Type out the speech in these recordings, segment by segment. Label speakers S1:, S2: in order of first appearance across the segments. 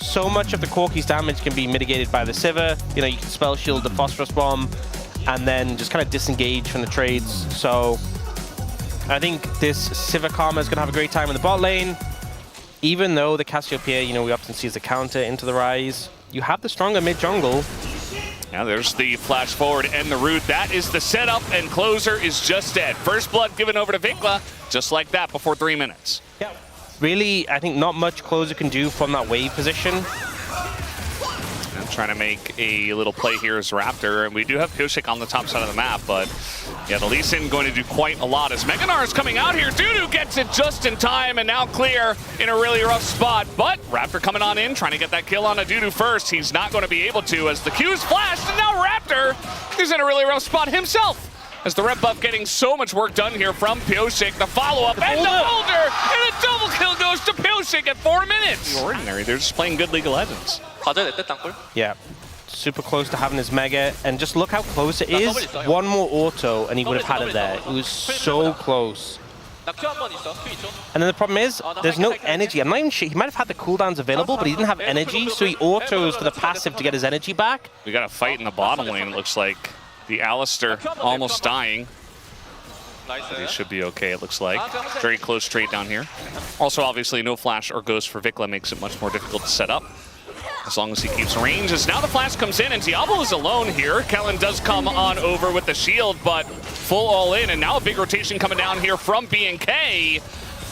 S1: so much of the Corki's damage can be mitigated by the Sivir. You know, you can spell shield the Phosphorus Bomb and then just kind of disengage from the trades. So I think this Sivir Karma is going to have a great time in the bot lane. Even though the Cassiopeia, you know, we often see as a counter into the Rise, you have the stronger mid jungle.
S2: Now there's the flash forward and the root. That is the setup, and Closer is just dead. First blood given over to Vikla, just like that before 3 minutes.
S1: Yeah. Really, I think not much Closer can do from that wave position.
S2: I'm trying to make a little play here as Raptor, and we do have Pyosik on the top side of the map, but yeah, the Lee Sin going to do quite a lot as Meganar is coming out here. Dudu gets it just in time and now clear in a really rough spot, but Raptor coming on in, trying to get that kill on a Dudu first. He's not going to be able to as the Q's flashed, and now Raptor is in a really rough spot himself. As the red buff getting so much work done here from Pyosik, the follow-up and the boulder, and a double kill goes to Pyosik at 4 minutes. Ordinary, they're just playing good League of Legends.
S1: Yeah, super close to having his Mega, and just look how close it is. One more auto and he would have had it there. It was so close. And then the problem is, there's no energy. I'm not even sure, he might have had the cooldowns available, but he didn't have energy, so he autos for the passive to get his energy back.
S2: We got a fight in the bottom lane, it looks like. The Alistair almost dying. He should be okay, it looks like. Very close trade down here. Also, obviously, no flash or ghost for Vikla makes it much more difficult to set up. As long as he keeps range. As now the flash comes in, and Diablo is alone here. Kellen does come on over with the shield, but full all in. And now a big rotation coming down here from BNK.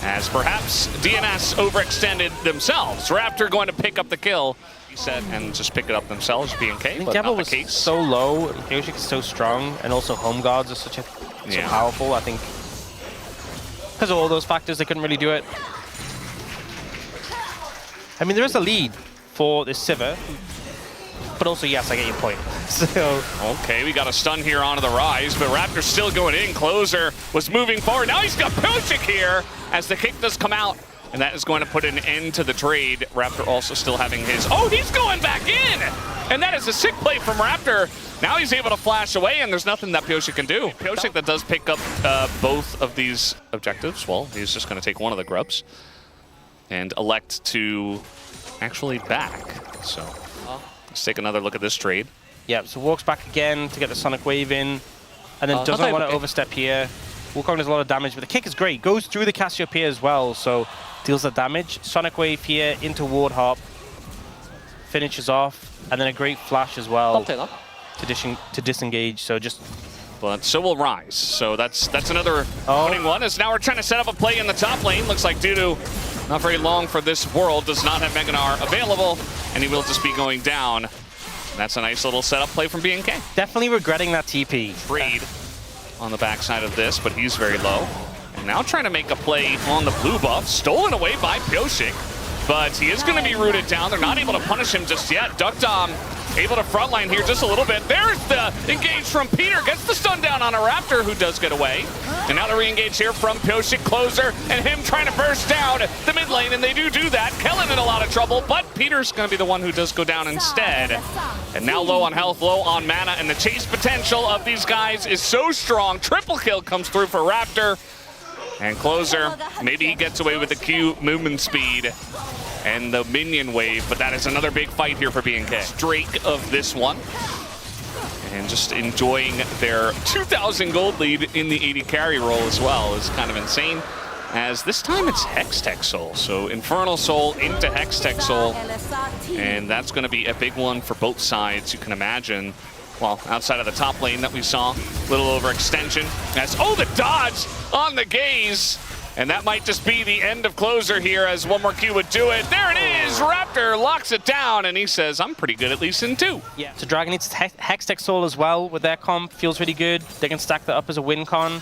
S2: As perhaps DNS overextended themselves. Raptor going to pick up the kill. Set and just pick it up themselves, BNK, but
S1: Diablo
S2: not the case.
S1: was so low, Pyosik is so strong, and also home guards are so powerful. I think because of all those factors, they couldn't really do it. I mean, there is a lead for this Sivir, but also, yes, I get your point. So
S2: okay, we got a stun here onto the Rise, but Raptor's still going in. Closer was moving forward. Now he's got Pyosik here as the kick does come out. And that is going to put an end to the trade. Raptor also still having his... Oh, he's going back in! And that is a sick play from Raptor. Now he's able to flash away, and there's nothing that Pyosik can do. Pyosik that does pick up both of these objectives. Well, he's just going to take one of the grubs and elect to actually back. So let's take another look at this trade.
S1: Yeah, so walks back again to get the Sonic Wave in, and then doesn't want to overstep here. Wukong does a lot of damage, but the kick is great. Goes through the Cassiopeia as well, so deals the damage. Sonic Wave here into Ward Hop. Finishes off, and then a great flash as well to disengage, so just...
S2: But so will Rise, so that's another winning one, as now we're trying to set up a play in the top lane. Looks like Dudu, not very long for this world, does not have Meganar available, and he will just be going down. That's a nice little setup play from BNK.
S1: Definitely regretting that TP.
S2: Trade on the backside of this, but he's very low. And now trying to make a play on the blue buff, stolen away by Pyosik, but he is going to be rooted down. They're not able to punish him just yet. Duckdom able to frontline here just a little bit. There's the engage from Peter, gets the stun down on a Raptor who does get away. And now the re-engage here from Pyosik, Closer, and him trying to burst down the mid lane, and they do that. Kellen in a lot of trouble, but Peter's going to be the one who does go down instead. And now low on health, low on mana, and the chase potential of these guys is so strong. Triple kill comes through for Raptor. And Closer, maybe he gets away with the Q movement speed and the minion wave, but that is another big fight here for BNK. Streak of this one. And just enjoying their 2,000 gold lead in the 80 carry role as well is kind of insane. As this time it's Hextech Soul. So Infernal Soul into Hextech Soul. And that's going to be a big one for both sides, you can imagine. Well, outside of the top lane that we saw, little overextension. As, oh, the dodge on the gaze. And that might just be the end of Closer here, as one more Q would do it. There it is! Raptor locks it down, and he says, I'm pretty good at least in 2.
S1: Yeah, so Dragon needs Hextech Soul as well with their comp. Feels really good. They can stack that up as a win con.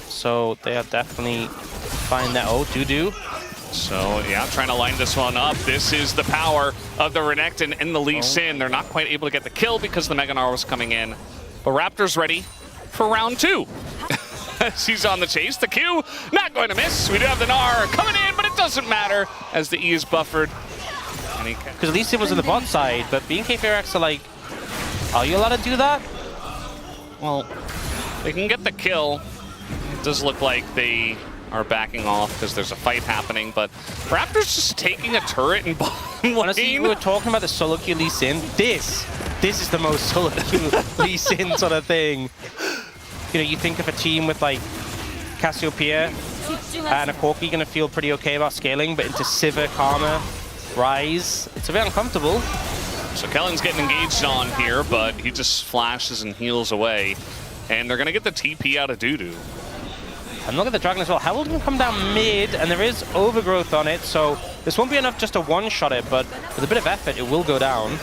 S1: So they are definitely fine there. Oh, Dudu.
S2: So, yeah, trying to line this one up. This is the power of the Renekton and the Lee Sin. They're not quite able to get the kill because the Meganar was coming in. But Raptor's ready for round 2. He's on the chase. The Q not going to miss. We do have the Gnar coming in, but it doesn't matter as the E is buffered.
S1: Because at least it was on the bot side, but BNK FEARX are like, are you allowed to do that?
S2: Well, they can get the kill. It does look like they are backing off because there's a fight happening, but Raptor's just taking a turret and
S1: Honestly, we were talking about the solo queue Lee Sin. This is the most solo queue Lee Sin sort of thing. You know, you think of a team with like Cassiopeia and a Corki gonna feel pretty okay about scaling, but into Sivir, Karma, Rise, it's a bit uncomfortable.
S2: So Kellen's getting engaged on here, but he just flashes and heals away. And they're gonna get the TP out of Dudu.
S1: And look at the Dragon as well. Herald can come down mid, and there is overgrowth on it, so this won't be enough just to one-shot it, but with a bit of effort, it will go down.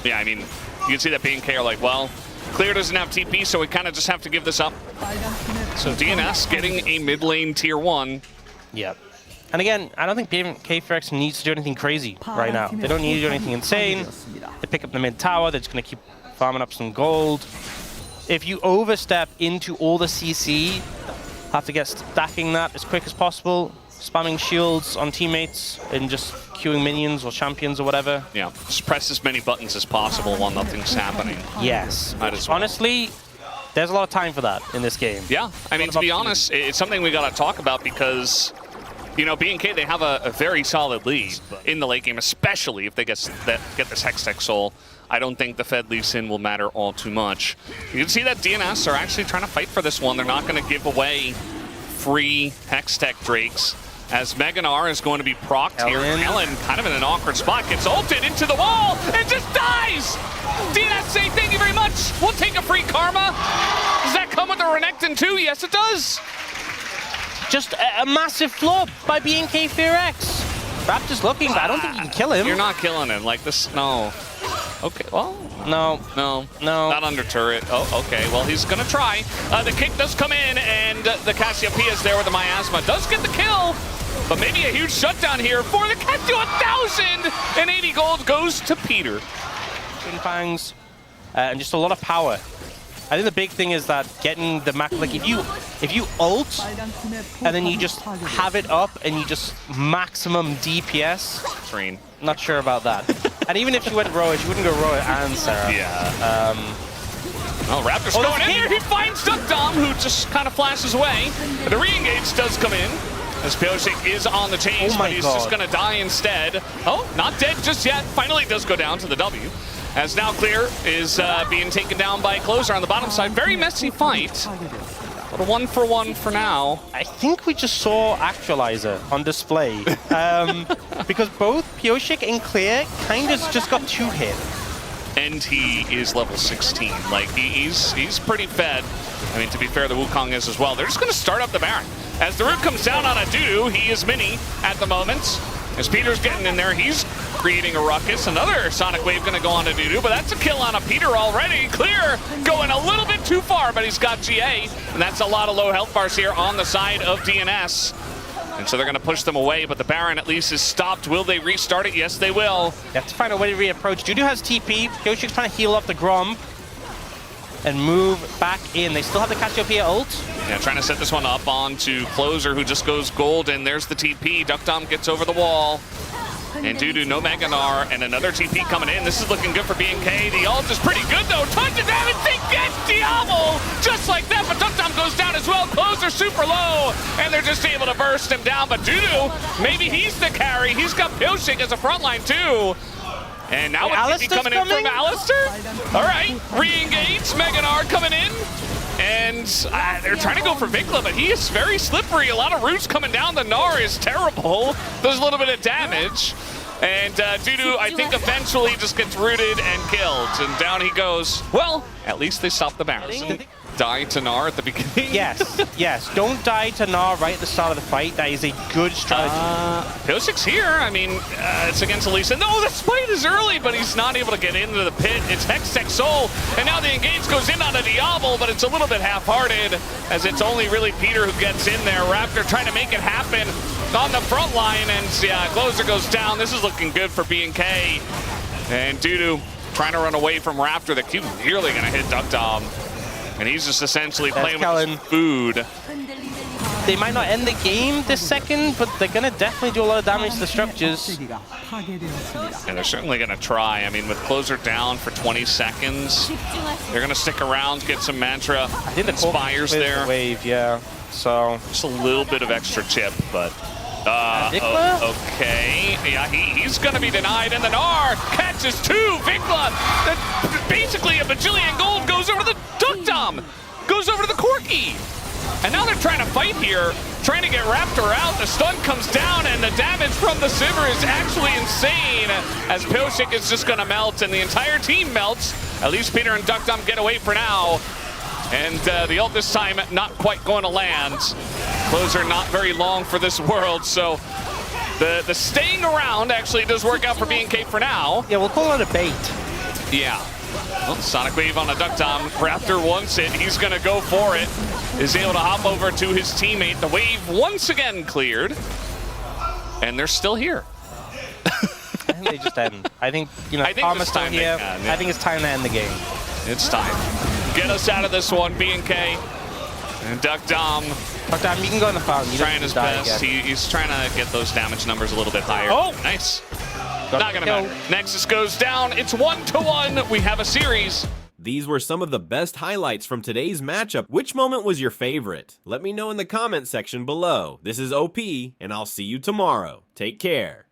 S2: Yeah, I mean, you can see that BNK are like, well, Clear doesn't have TP, so we kind of just have to give this up. So DNS getting a mid lane tier 1.
S1: Yep. And again, I don't think BNK FEARX needs to do anything crazy right now. They don't need to do anything insane. They pick up the mid tower, they're just going to keep farming up some gold. If you overstep into all the CC, have to get stacking that as quick as possible, spamming shields on teammates and just queuing minions or champions or whatever.
S2: Yeah, just press as many buttons as possible while nothing's happening.
S1: Yes.
S2: Might as well.
S1: Honestly, there's a lot of time for that in this game.
S2: Yeah, I mean, to be honest, it's something we got to talk about because, you know, BNK, they have a very solid lead in the late game, especially if they get this Hextech Soul. I don't think the Fed Lee Sin will matter all too much. You can see that DNS are actually trying to fight for this one. They're not going to give away free Hextech Drakes, as Meganar is going to be procced here. Ellen kind of in an awkward spot, gets ulted into the wall and just dies! DNS say thank you very much. We'll take a free Karma. Does that come with a Renekton too? Yes, it does.
S1: Just a massive flop by BNK FEARX. Raptor's looking, but I don't think you can kill him.
S2: You're not killing him. Like this, no. Okay, well.
S1: No.
S2: Not under turret. Oh, okay. Well, he's going to try. The kick does come in, and the Cassiopeia is there with the Miasma. Does get the kill, but maybe a huge shutdown here for the Cassio. 1,080 gold goes to Peter.
S1: Fangs, and just a lot of power. I think the big thing is that getting the max, like if you ult and then you just have it up and you just maximum DPS.
S2: Train.
S1: Not sure about that. And even if you went Roach, you wouldn't go Roach and Sarah.
S2: Yeah. Oh, Raptor's going in there. He finds Duckdom, who just kind of flashes away. But the re-engage does come in, as Pioshik is on the chase, but he's just going to die instead. Oh, not dead just yet. Finally does go down to the W. As now Clear is being taken down by Closer on the bottom side. Very messy fight. But a 1-for-1 for now.
S1: I think we just saw Actualizer on display. Because both Pioshik and Clear kind of just got 2 hit.
S2: And he is level 16. Like, he's pretty fed. I mean, to be fair, the Wukong is as well. They're just going to start up the Baron. As the root comes down on a Dudu, he is mini at the moment. As Peter's getting in there, he's creating a ruckus. Another Sonic Wave going to go on to Dudu, but that's a kill on a Peter already. Clear going a little bit too far, but he's got GA. And that's a lot of low health bars here on the side of DNS. And so they're going to push them away, but the Baron at least is stopped. Will they restart it? Yes, they will.
S1: They have to find a way to reapproach. Dudu has TP. Pioshik's trying to heal up the Gromp and move back in. They still have the Cassiopeia ult.
S2: Yeah, trying to set this one up onto Closer, who just goes gold, and there's the TP. Duckdom gets over the wall. And Dudu, no Meganar, and another TP coming in. This is looking good for BNK. The ult is pretty good, though. Tons of damage. They get Diablo just like that, but Duckdom goes down as well. Closer super low, and they're just able to burst him down. But Dudu, maybe he's the carry. He's got Pioshik as a frontline, too. And now with TP coming in from Alistair. All right, re-engage. Meganar coming in. And they're trying to go for Vikla, but he is very slippery. A lot of roots coming down. The Gnar is terrible. Does a little bit of damage. And Dudu, I think, eventually just gets rooted and killed. And down he goes. Well, at least they stopped the Baron. Die to Gnar at the beginning?
S1: Yes. Don't die to Gnar right at the start of the fight. That is a good strategy.
S2: Pioshik's here. I mean, it's against Elisa. No, the spite is early, but he's not able to get into the pit. It's Hextech Soul, and now the engage goes in on a Diablo, but it's a little bit half-hearted, as it's only really Peter who gets in there. Raptor trying to make it happen on the front line, and yeah, Closer goes down. This is looking good for BNK. And Dudu trying to run away from Raptor. The Q nearly going to hit Duckdom. And he's just essentially playing with his food.
S1: They might not end the game this second, but they're going to definitely do a lot of damage to the structures.
S2: And they're certainly going to try. I mean, with Closer down for 20 seconds, they're going to stick around, get some mantra. I think the Spires there.
S1: Wave, yeah. So
S2: just a little bit of extra chip, but
S1: Vikla?
S2: Okay. Yeah, he's going to be denied, and then R catches two. Vikla, basically a bajillion gold, goes over to the Duck Dom, goes over to the Corki. And now they're trying to fight here, trying to get Raptor out. The stun comes down, and the damage from the Sivir is actually insane, as Pyosik is just going to melt, and the entire team melts. At least Peter and Duck Dom get away for now. And the ult this time not quite going to land. Closer not very long for this world, so the staying around actually does work out for BNK for now.
S1: Yeah, we'll call it a bait.
S2: Yeah. Well, Sonic Wave on a Duck Dom. Raptor wants it. He's going to go for it. Is able to hop over to his teammate. The wave once again cleared. And they're still here.
S1: I think they just end. I think, Karma's still here.
S2: Yeah.
S1: I think it's time to end the game.
S2: It's time. Get us out of this one, BNK. And Duck Dom.
S1: Duck Dom, you can go in the fountain.
S2: Trying his best. He's trying to get those damage numbers a little bit higher.
S1: Oh!
S2: Nice. Not going to matter. Nexus goes down. It's 1-1. We have a series.
S3: These were some of the best highlights from today's matchup. Which moment was your favorite? Let me know in the comment section below. This is OP, and I'll see you tomorrow. Take care.